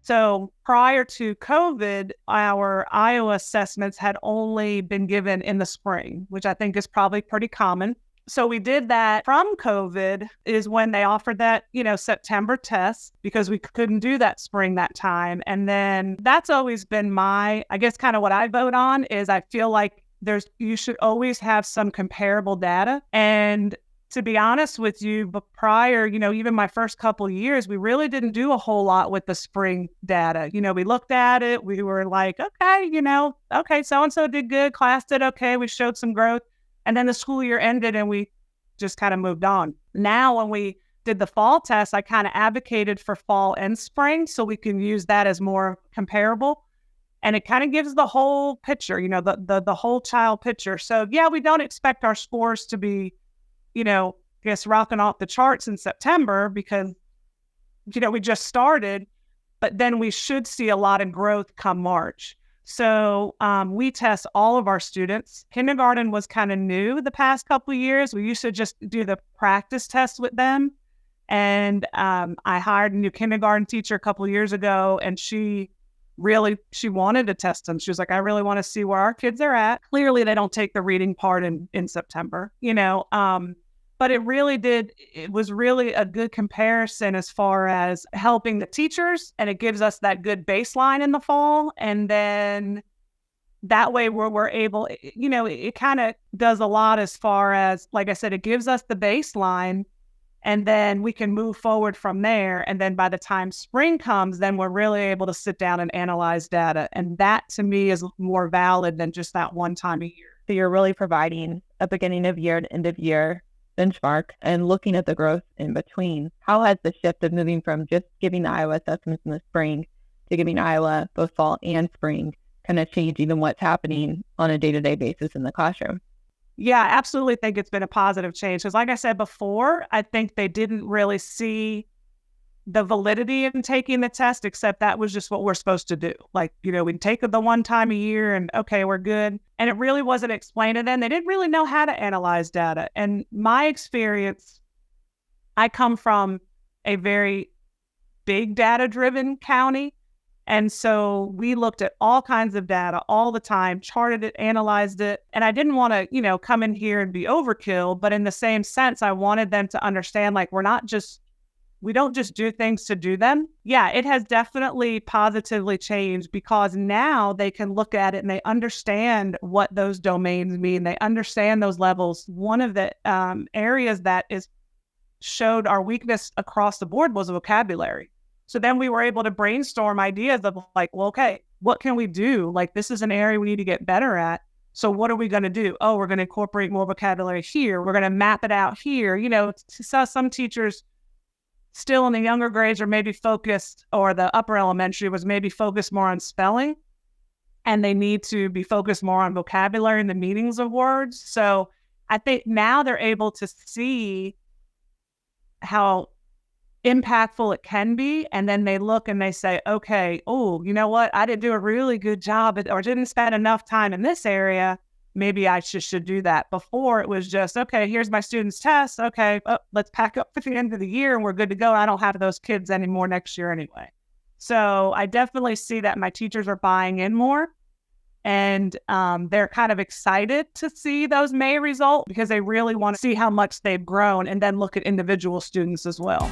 So prior to COVID, our Iowa assessments had only been given in the spring, which I think is probably pretty common. So we did that from COVID is when they offered that, September test because we couldn't do that spring that time. And then that's always been I guess kind of what I vote on is I feel like you should always have some comparable data. And to be honest with you, but prior, even my first couple of years, we really didn't do a whole lot with the spring data. We looked at it. We were like, okay, so-and-so did good. Class did okay. We showed some growth. And then the school year ended and we just kind of moved on. Now, when we did the fall test, I kind of advocated for fall and spring so we can use that as more comparable. And it kind of gives the whole picture, the whole child picture. So yeah, we don't expect our scores to be, I guess rocking off the charts in September because, we just started, but then we should see a lot of growth come March. So we test all of our students. Kindergarten was kind of new the past couple of years. We used to just do the practice test with them. And I hired a new kindergarten teacher a couple of years ago, and she wanted to test them. She was like, I really want to see where our kids are at. Clearly, they don't take the reading part in September, but it was really a good comparison as far as helping the teachers, and it gives us that good baseline in the fall. And then that way we're able, it kind of does a lot as far as, like I said, it gives us the baseline, and then we can move forward from there. And then by the time spring comes, then we're really able to sit down and analyze data. And that to me is more valid than just that one time a year. So you're really providing a beginning of year and end of year benchmark and looking at the growth in between. How has the shift of moving from just giving the Iowa assessments in the spring to giving Iowa both fall and spring kind of changed even what's happening on a day-to-day basis in the classroom? Yeah, I absolutely think it's been a positive change. Because like I said before, I think they didn't really see the validity in taking the test, except that was just what we're supposed to do. Like, we'd take it the one time a year and okay, we're good. And it really wasn't explained to them. They didn't really know how to analyze data. And my experience, I come from a very big data-driven county. And so we looked at all kinds of data all the time, charted it, analyzed it. And I didn't want to, come in here and be overkill. But in the same sense, I wanted them to understand, like, we don't just do things to do them. Yeah, it has definitely positively changed because now they can look at it and they understand what those domains mean. They understand those levels. One of the areas that showed our weakness across the board was vocabulary. So then we were able to brainstorm ideas of like, well, okay, what can we do? Like, this is an area we need to get better at. So what are we going to do? Oh, we're going to incorporate more vocabulary here. We're going to map it out here. Some teachers still in the younger grades are maybe focused, or the upper elementary was maybe focused more on spelling, and they need to be focused more on vocabulary and the meanings of words. So I think now they're able to see how impactful it can be. And then they look and they say, okay, oh, you know what? I didn't do a really good job or didn't spend enough time in this area. Maybe I should do that. Before it was just, okay, here's my student's test. Okay, let's pack up for the end of the year and we're good to go. I don't have those kids anymore next year anyway. So I definitely see that my teachers are buying in more, and they're kind of excited to see those May results because they really want to see how much they've grown and then look at individual students as well.